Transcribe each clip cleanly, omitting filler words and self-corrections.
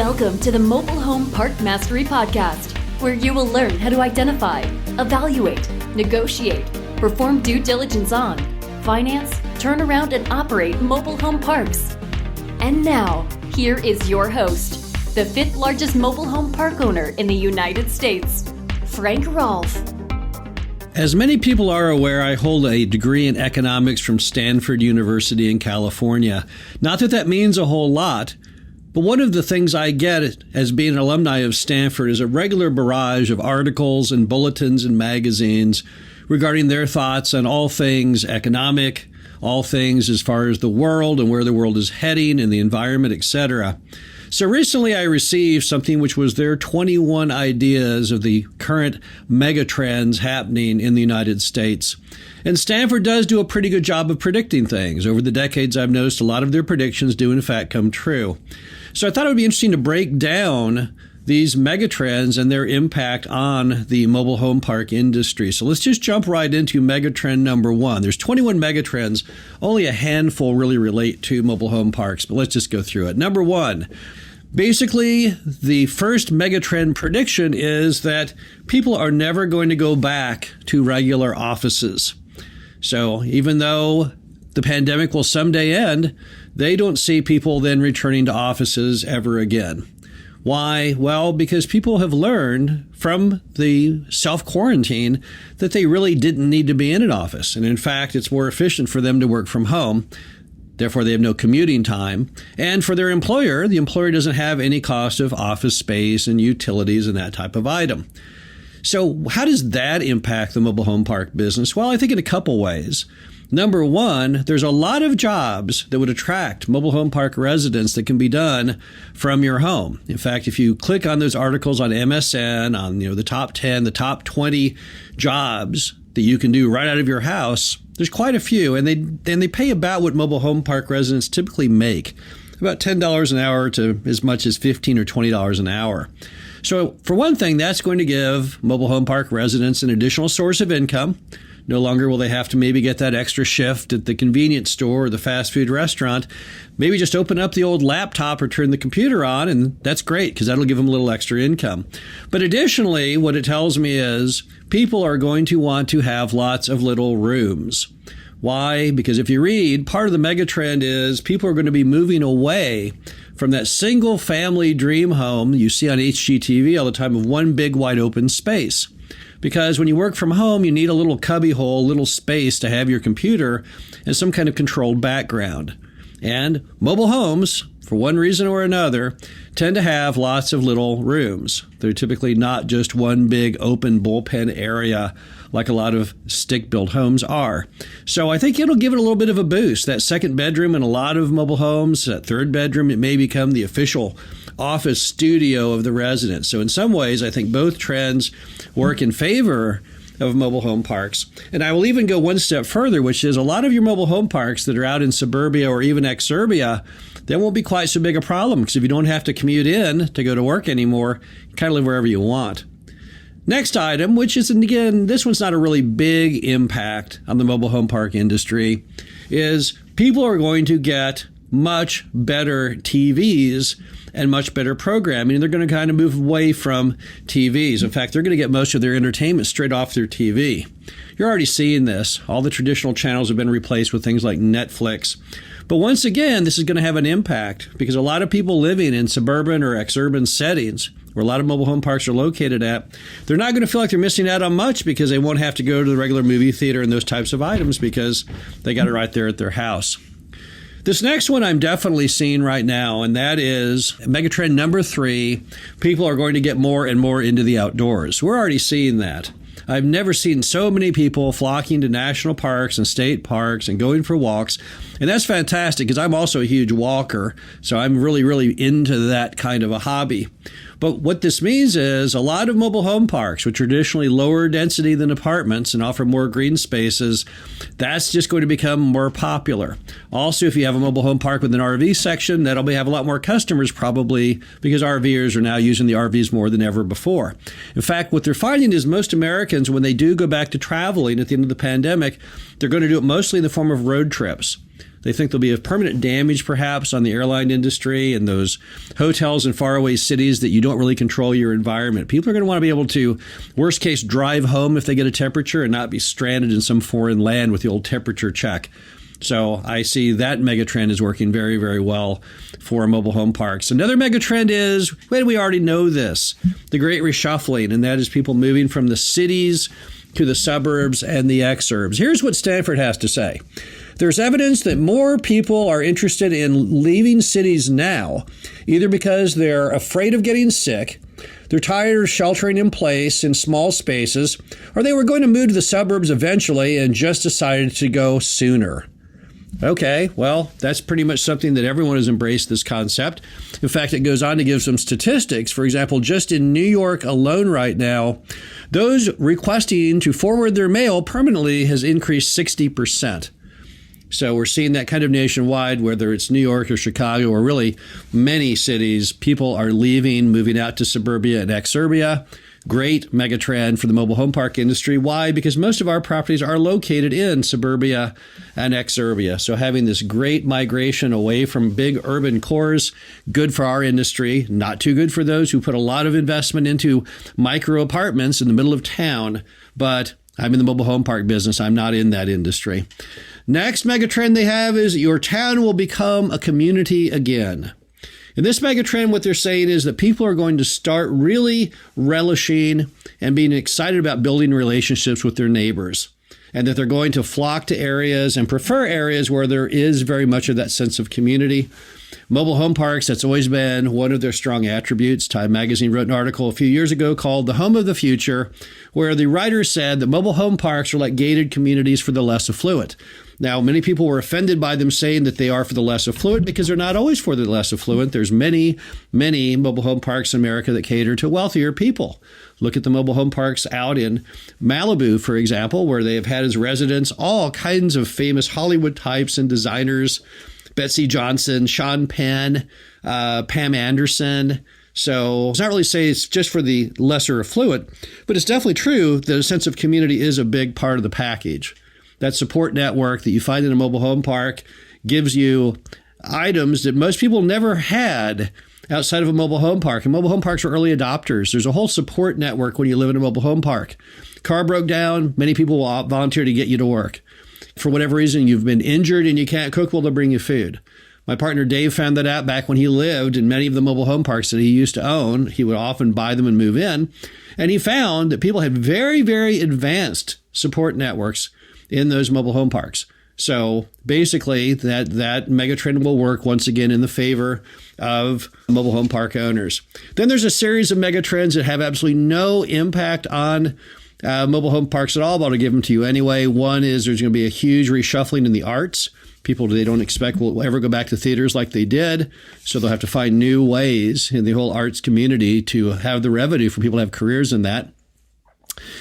Welcome to the Mobile Home Park Mastery Podcast, where you will learn how to identify, evaluate, negotiate, perform due diligence on, finance, turn around, and operate mobile home parks. And now, here is your host, the fifth largest mobile home park owner in the United States, Frank Rolfe. As many people are aware, I hold a degree in economics from Stanford University in California. Not that that means a whole lot, but one of the things I get as being an alumni of Stanford is a regular barrage of articles and bulletins and magazines regarding their thoughts on all things economic, all things as far as the world and where the world is heading and the environment, etc. So recently I received something which was their 21 ideas of the current megatrends happening in the United States. And Stanford does do a pretty good job of predicting things. Over the decades, I've noticed a lot of their predictions do in fact come true. So I thought it would be interesting to break down these megatrends and their impact on the mobile home park industry. So let's just jump right into megatrend number one. There's 21 megatrends. Only a handful really relate to mobile home parks, but let's just go through it. Number one, basically, the first megatrend prediction is that people are never going to go back to regular offices. So even though the pandemic will someday end, they don't see people then returning to offices ever again. Why? Well, because people have learned from the self-quarantine that they really didn't need to be in an office. And in fact, it's more efficient for them to work from home. Therefore, they have no commuting time. And for their employer, the employer doesn't have any cost of office space and utilities and that type of item. So how does that impact the mobile home park business? Well, I think in a couple ways. Number one, there's a lot of jobs that would attract mobile home park residents that can be done from your home. In fact, if you click on those articles on MSN, on the top 10, the top 20 jobs that you can do right out of your house, there's quite a few, and they pay about what mobile home park residents typically make, about $10 an hour to as much as $15 or $20 an hour. So for one thing, that's going to give mobile home park residents an additional source of income. No longer will they have to maybe get that extra shift at the convenience store or the fast food restaurant. Maybe just open up the old laptop or turn the computer on, and that's great because that'll give them a little extra income. But additionally, what it tells me is people are going to want to have lots of little rooms. Why? Because if you read, part of the megatrend is people are going to be moving away from that single family dream home you see on HGTV all the time of one big wide open space. Because when you work from home, you need a little cubbyhole, little space to have your computer and some kind of controlled background. And mobile homes, for one reason or another, tend to have lots of little rooms. They're typically not just one big open bullpen area like a lot of stick-built homes are. So I think it'll give it a little bit of a boost. That second bedroom in a lot of mobile homes, that third bedroom, it may become the official office studio of the resident. So in some ways, I think both trends work in favor of mobile home parks. And I will even go one step further, which is a lot of your mobile home parks that are out in suburbia or even exurbia, that won't be quite so big a problem because if you don't have to commute in to go to work anymore, you kind of live wherever you want. Next item, which is, and again, this one's not a really big impact on the mobile home park industry, is people are going to get much better TVs and much better programming. They're going to kind of move away from TVs. In fact, they're going to get most of their entertainment straight off their TV. You're already seeing this. All the traditional channels have been replaced with things like Netflix. But once again, this is going to have an impact because a lot of people living in suburban or exurban settings where a lot of mobile home parks are located at, they're not going to feel like they're missing out on much because they won't have to go to the regular movie theater and those types of items because they got it right there at their house. This next one I'm definitely seeing right now, and that is megatrend number 3. People are going to get more and more into the outdoors. We're already seeing that. I've never seen so many people flocking to national parks and state parks and going for walks. And that's fantastic because I'm also a huge walker. So I'm really, really into that kind of a hobby. But what this means is a lot of mobile home parks, which are traditionally lower density than apartments and offer more green spaces, that's just going to become more popular. Also, if you have a mobile home park with an RV section, that'll have a lot more customers probably because RVers are now using the RVs more than ever before. In fact, what they're finding is most Americans, when they do go back to traveling at the end of the pandemic, they're going to do it mostly in the form of road trips. They think there'll be a permanent damage, perhaps, on the airline industry and those hotels in faraway cities that you don't really control your environment. People are going to want to be able to, worst case, drive home if they get a temperature and not be stranded in some foreign land with the old temperature check. So I see that megatrend is working very, very well for mobile home parks. Another megatrend is, well, we already know this, the great reshuffling, and that is people moving from the cities to the suburbs and the exurbs. Here's what Stanford has to say. There's evidence that more people are interested in leaving cities now, either because they're afraid of getting sick, they're tired of sheltering in place in small spaces, or they were going to move to the suburbs eventually and just decided to go sooner. Okay, well, that's pretty much something that everyone has embraced this concept. In fact, it goes on to give some statistics. For example, just in New York alone right now, those requesting to forward their mail permanently has increased 60%. So we're seeing that kind of nationwide, whether it's New York or Chicago or really many cities, people are leaving, moving out to suburbia and exurbia. Great megatrend for the mobile home park industry. Why? Because most of our properties are located in suburbia and exurbia. So having this great migration away from big urban cores, good for our industry, not too good for those who put a lot of investment into micro apartments in the middle of town. But I'm in the mobile home park business. I'm not in that industry. Next megatrend they have is your town will become a community again. In this megatrend, what they're saying is that people are going to start really relishing and being excited about building relationships with their neighbors, and that they're going to flock to areas and prefer areas where there is very much of that sense of community. Mobile home parks, that's always been one of their strong attributes. Time magazine wrote an article a few years ago called The Home of the Future, where the writer said that mobile home parks are like gated communities for the less affluent. Now, many people were offended by them saying that they are for the less affluent because they're not always for the less affluent. There's many, many mobile home parks in America that cater to wealthier people. Look at the mobile home parks out in Malibu, for example, where they have had as residents all kinds of famous Hollywood types and designers, Betsy Johnson, Sean Penn, Pam Anderson. So it's not really say it's just for the lesser affluent, but it's definitely true that a sense of community is a big part of the package. That support network that you find in a mobile home park gives you items that most people never had outside of a mobile home park. And mobile home parks are early adopters. There's a whole support network when you live in a mobile home park. Car broke down, many people will volunteer to get you to work. For whatever reason, you've been injured and you can't cook, well, they'll bring you food. My partner Dave found that out back when he lived in many of the mobile home parks that he used to own. He would often buy them and move in. And he found that people had very, very advanced support networks in those mobile home parks. So basically, that megatrend will work once again in the favor of mobile home park owners. Then there's a series of megatrends that have absolutely no impact on mobile home parks at all, but I'll give them to you anyway. One is there's going to be a huge reshuffling in the arts. People they don't expect will ever go back to theaters like they did, so they'll have to find new ways in the whole arts community to have the revenue for people to have careers in that.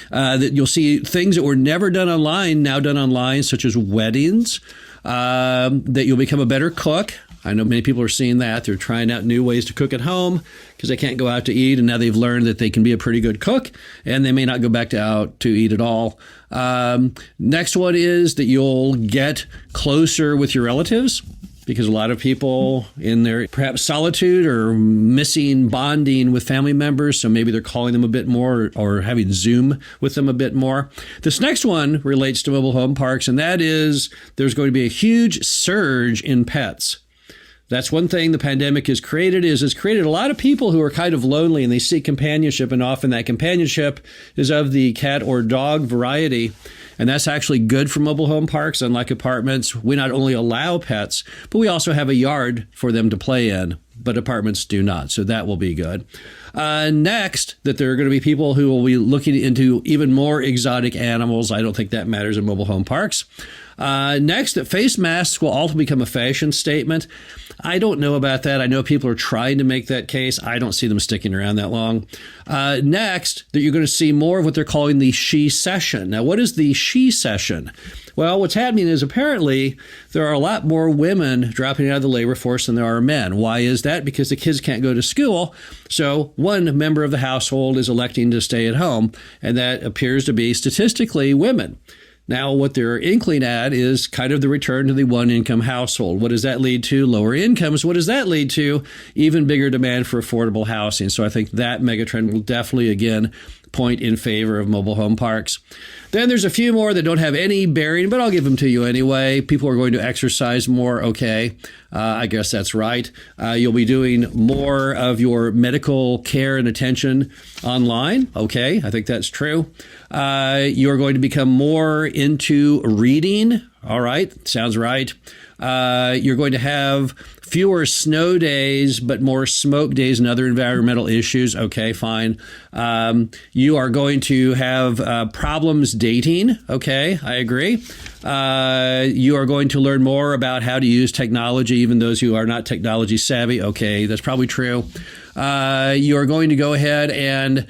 That you'll see things that were never done online, now done online, such as weddings, that you'll become a better cook. I know many people are seeing that. They're trying out new ways to cook at home because they can't go out to eat. And now they've learned that they can be a pretty good cook and they may not go back out to eat at all. Next one is that you'll get closer with your relatives, because a lot of people in their perhaps solitude are missing bonding with family members. So maybe they're calling them a bit more or having Zoom with them a bit more. This next one relates to mobile home parks, and that is there's going to be a huge surge in pets. That's one thing the pandemic has created is it's created a lot of people who are kind of lonely and they seek companionship. And often that companionship is of the cat or dog variety. And that's actually good for mobile home parks. Unlike apartments, we not only allow pets, but we also have a yard for them to play in. But apartments do not. So that will be good. Next, that there are going to be people who will be looking into even more exotic animals. I don't think that matters in mobile home parks. Next, that face masks will also become a fashion statement. I don't know about that. I know people are trying to make that case. I don't see them sticking around that long. Next, that you're going to see more of what they're calling the she session. Now, what is the she session? Well, what's happening is apparently there are a lot more women dropping out of the labor force than there are men. Why is that? Because the kids can't go to school. So one member of the household is electing to stay at home, and that appears to be statistically women. Now, what they're inkling at is kind of the return to the one-income household. What does that lead to? Lower incomes. What does that lead to? Even bigger demand for affordable housing. So I think that megatrend will definitely, again, point in favor of mobile home parks. Then there's a few more that don't have any bearing, but I'll give them to you anyway. People are going to exercise more. Okay, I guess that's right. You'll be doing more of your medical care and attention online. Okay, I think that's true. You're going to become more into reading. All right, sounds right. You're going to have fewer snow days, but more smoke days and other environmental issues. Okay, fine. You are going to have problems dating. Okay, I agree. You are going to learn more about how to use technology, even those who are not technology savvy. Okay, that's probably true. You are going to go ahead and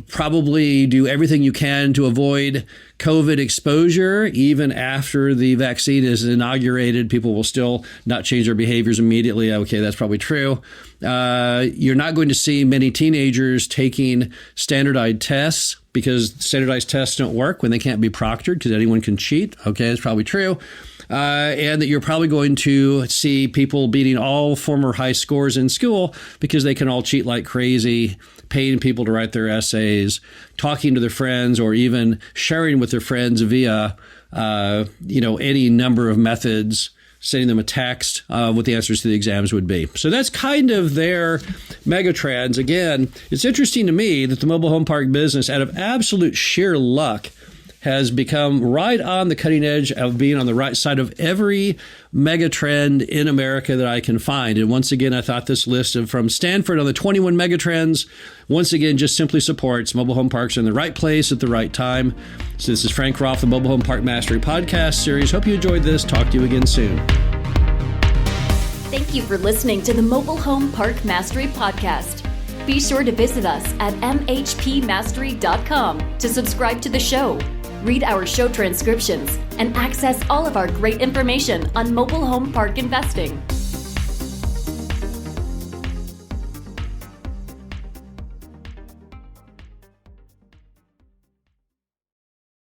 probably do everything you can to avoid COVID exposure. Even after the vaccine is inaugurated, people will still not change their behaviors immediately. Okay, that's probably true. You're not going to see many teenagers taking standardized tests because standardized tests don't work when they can't be proctored because anyone can cheat. Okay, that's probably true. And that you're probably going to see people beating all former high scores in school because they can all cheat like crazy, paying people to write their essays, talking to their friends, or even sharing with their friends via, any number of methods, sending them a text what the answers to the exams would be. So that's kind of their megatrends. Again, it's interesting to me that the mobile home park business, out of absolute sheer luck, has become right on the cutting edge of being on the right side of every megatrend in America that I can find. And once again, I thought this list from Stanford on the 21 megatrends, once again, just simply supports mobile home parks in the right place at the right time. So this is Frank Roth, the Mobile Home Park Mastery podcast series. Hope you enjoyed this. Talk to you again soon. Thank you for listening to the Mobile Home Park Mastery podcast. Be sure to visit us at mhpmastery.com to subscribe to the show, read our show transcriptions, and access all of our great information on mobile home park investing.